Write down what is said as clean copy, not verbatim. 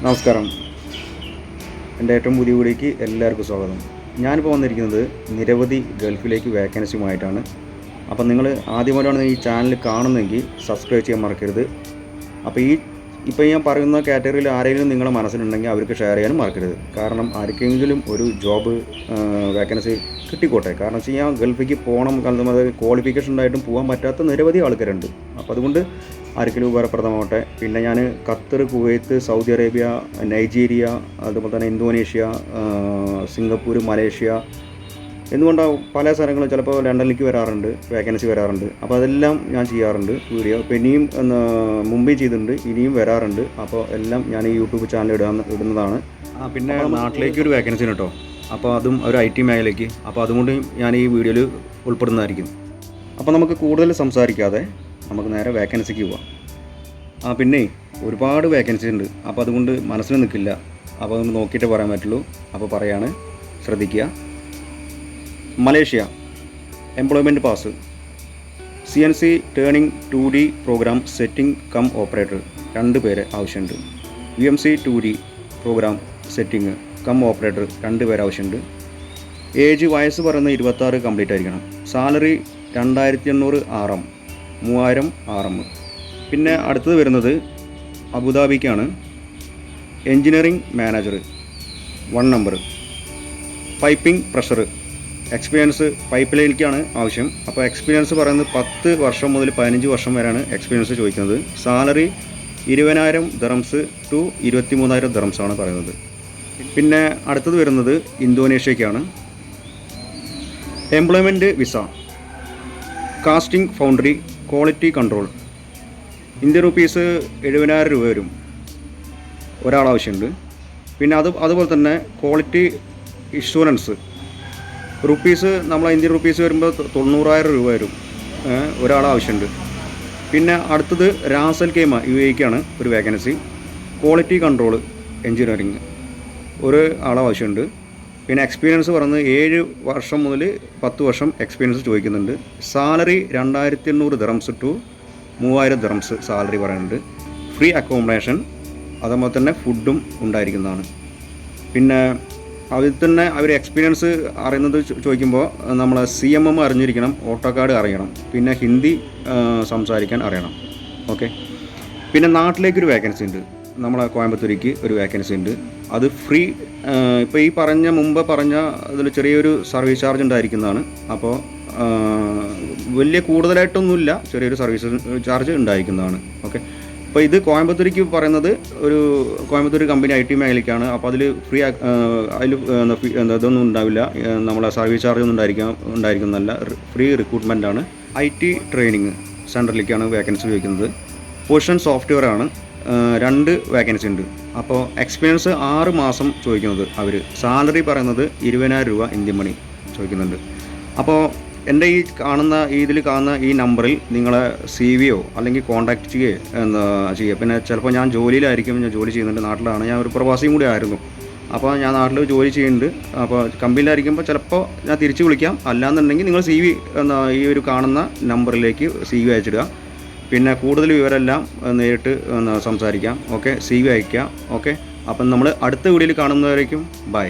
നമസ്കാരം. എൻ്റെ ഏറ്റവും പുതിയ വീഡിയോയ്ക്ക് എല്ലാവർക്കും സ്വാഗതം. ഞാനിപ്പോൾ വന്നിരിക്കുന്നത് നിരവധി ഗൾഫിലേക്ക് വേക്കൻസിയുമായിട്ടാണ്. അപ്പം നിങ്ങൾ ആദ്യമായിട്ടാണ് ഈ ചാനൽ കാണുന്നതെങ്കിൽ സബ്സ്ക്രൈബ് ചെയ്യാൻ മറക്കരുത്. അപ്പോൾ ഇപ്പോൾ ഞാൻ പറയുന്ന കാറ്റഗറിയിൽ ആരെങ്കിലും നിങ്ങളുടെ മനസ്സിലുണ്ടെങ്കിൽ അവർക്ക് ഷെയർ ചെയ്യാനും മറക്കരുത്. കാരണം ആർക്കെങ്കിലും ഒരു ജോബ് വേക്കൻസി കിട്ടിക്കോട്ടെ. കാരണം വെച്ച് കഴിഞ്ഞാൽ ഗൾഫിലേക്ക് പോകണം, അത് ക്വാളിഫിക്കേഷൻ ഉണ്ടായിട്ടും പോകാൻ പറ്റാത്ത നിരവധി ആൾക്കാരുണ്ട്. അപ്പോൾ അതുകൊണ്ട് ആർക്കെങ്കിലും ഉപകാരപ്രദമാവട്ടെ. പിന്നെ ഞാൻ Qatar, Kuwait, Saudi Arabia, Nigeria, അതുപോലെ തന്നെ ഇന്തോനേഷ്യ, സിംഗപ്പൂർ, മലേഷ്യ എന്നുകൊണ്ടാവും പല സ്ഥലങ്ങളും ചിലപ്പോൾ ലണ്ടനിലേക്ക് വരാറുണ്ട്, വേക്കൻസി വരാറുണ്ട്. അപ്പോൾ അതെല്ലാം ഞാൻ ചെയ്യാറുണ്ട് വീഡിയോ. ഇപ്പോൾ ഇനിയും മുമ്പേ ചെയ്തിട്ടുണ്ട്, ഇനിയും വരാറുണ്ട്. അപ്പോൾ എല്ലാം ഞാൻ ഈ യൂട്യൂബ് ചാനൽ ഇടുന്നതാണ്. പിന്നെ നാട്ടിലേക്ക് ഒരു വേക്കൻസി കേട്ടോ. അപ്പോൾ അതും ഒരു IT മേഖലയ്ക്ക്. അപ്പോൾ അതുകൊണ്ട് ഞാൻ ഈ വീഡിയോയിൽ ഉൾപ്പെടുന്നതായിരിക്കും. അപ്പോൾ നമുക്ക് കൂടുതൽ സംസാരിക്കാതെ നമുക്ക് നേരെ വേക്കൻസിക്ക് പോവാം. പിന്നെ ഒരുപാട് വേക്കൻസി ഉണ്ട്. അപ്പോൾ അതുകൊണ്ട് മനസ്സിൽ നിൽക്കില്ല. അപ്പോൾ ഒന്ന് നോക്കിയിട്ട് പറയാൻ പറ്റുള്ളൂ. അപ്പോൾ പറയാണ്, ശ്രദ്ധിക്കുക. Malaysia employment pass, CNC turning 2D program setting cum operator 2 പേരെ ആവശ്യമുണ്ട്. UMC 2D program setting cum operator 2 പേരെ ആവശ്യമുണ്ട്. ഏജ് വയസ്സ് പറയുന്നത് 26 കംപ്ലീറ്റ് ആയിരിക്കണം. Salary 2800 RM, 3000 RM. പിന്നെ അടുത്തത് വരുന്നത് അബുദാബിക്കാണ്. Engineering manager 1 number. Piping pressure experience pipe ലൈനിലേക്കാണ് ആവശ്യം. അപ്പോൾ എക്സ്പീരിയൻസ് പറയുന്നത് 10 വർഷം മുതൽ 15 വർഷം വരെയാണ് എക്സ്പീരിയൻസ് ചോദിക്കുന്നത്. സാലറി 20,000 ദിർഹംസ് ടു 23,000 ദിർഹംസ് ആണ് പറയുന്നത്. പിന്നെ അടുത്തത് വരുന്നത് ഇന്തോനേഷ്യക്കാണ്. Employment visa, casting foundry, quality control. Indian rupees 70,000 രൂപ വരും, ഒരാളാവശ്യമുണ്ട്. പിന്നെ അതുപോലെ തന്നെ ക്വാളിറ്റി ഇൻഷുറൻസ് റുപ്പീസ്, നമ്മളെ ഇന്ത്യൻ റുപ്പീസ് വരുമ്പോൾ 90,000 രൂപ വരും, ഒരാളാവശ്യമുണ്ട്. പിന്നെ അടുത്തത് റാസൽ ഖൈമ UAEക്കാണ് ഒരു വേക്കൻസി. ക്വാളിറ്റി കൺട്രോൾ എൻജിനീയറിങ് ഒരു ആളാവശ്യമുണ്ട്. പിന്നെ എക്സ്പീരിയൻസ് പറയുന്നത് 7 വർഷം മുതൽ 10 വർഷം എക്സ്പീരിയൻസ് ചോദിക്കുന്നുണ്ട്. Salary 2,800 dirhams to 3,000 dirhams salary പറയുന്നുണ്ട്. ഫ്രീ അക്കോമഡേഷൻ, അതുപോലെ തന്നെ ഫുഡും ഉണ്ടായിരിക്കുന്നതാണ്. പിന്നെ അതിൽ തന്നെ അവർ എക്സ്പീരിയൻസ് അറിയുന്നത് ചോദിക്കുമ്പോൾ നമ്മൾ CMM അറിഞ്ഞിരിക്കണം, ഓട്ടോകാർഡ് അറിയണം, പിന്നെ ഹിന്ദി സംസാരിക്കാൻ അറിയണം. ഓക്കെ. പിന്നെ നാട്ടിലേക്കൊരു വേക്കൻസി ഉണ്ട്. നമ്മളെ കോയമ്പത്തൂരേക്ക് ഒരു വേക്കൻസി ഉണ്ട്. അത് ഫ്രീ. ഇപ്പോൾ ഈ മുമ്പ് പറഞ്ഞ അതിൽ ചെറിയൊരു സർവീസ് ചാർജ് ഉണ്ടായിരിക്കുന്നതാണ്. അപ്പോൾ വലിയ കൂടുതലായിട്ടൊന്നുമില്ല, ചെറിയൊരു സർവീസ് ചാർജ് ഉണ്ടായിരിക്കുന്നതാണ്. ഓക്കെ. അപ്പോൾ ഇത് കോയമ്പത്തൂരേക്ക് പറയുന്നത് ഒരു കോയമ്പത്തൂർ കമ്പനി IT മേഖലയ്ക്കാണ്. അപ്പോൾ അതിൽ ഫ്രീ, അതിൽ ഇതൊന്നും ഉണ്ടാവില്ല, നമ്മളെ സർവീസ് ചാർജ് ഒന്നും ഉണ്ടായിരിക്കുന്നതല്ല. ഫ്രീ റിക്രൂട്ട്മെൻ്റ് ആണ്. IT ട്രെയിനിങ് സെൻറ്ററിലേക്കാണ് വേക്കൻസി ചോദിക്കുന്നത്. പൊസിഷൻ സോഫ്റ്റ്വെയർ ആണ്. 2 വേക്കൻസി ഉണ്ട്. അപ്പോൾ എക്സ്പീരിയൻസ് 6 മാസം ചോദിക്കുന്നത് അവർ. സാലറി പറയുന്നത് 20,000 രൂപ ഇന്ത്യൻ മണി ചോദിക്കുന്നുണ്ട്. അപ്പോൾ എൻ്റെ ഇതിൽ കാണുന്ന ഈ നമ്പറിൽ നിങ്ങളെ CVയോ അല്ലെങ്കിൽ കോൺടാക്റ്റ് ചെയ്യുക. പിന്നെ ചിലപ്പോൾ ഞാൻ ജോലിയിലായിരിക്കും, ഞാൻ ജോലി ചെയ്യുന്നുണ്ട്, നാട്ടിലാണ്. ഞാൻ ഒരു പ്രവാസിയും കൂടി ആയിരുന്നു. അപ്പോൾ ഞാൻ നാട്ടിൽ ജോലി ചെയ്യുന്നുണ്ട്. അപ്പോൾ കമ്പനിയിലായിരിക്കുമ്പോൾ ചിലപ്പോൾ ഞാൻ തിരിച്ച് വിളിക്കാം. അല്ലാന്നുണ്ടെങ്കിൽ നിങ്ങൾ CV ഈ ഒരു കാണുന്ന നമ്പറിലേക്ക് CV അയച്ചിടുക. പിന്നെ കൂടുതൽ വിവരമെല്ലാം നേരിട്ട് സംസാരിക്കാം. ഓക്കെ. CV അയയ്ക്കുക. ഓക്കെ. അപ്പം നമ്മൾ അടുത്ത വീഡിയോയിൽ കാണുന്നവരേക്കും ബൈ.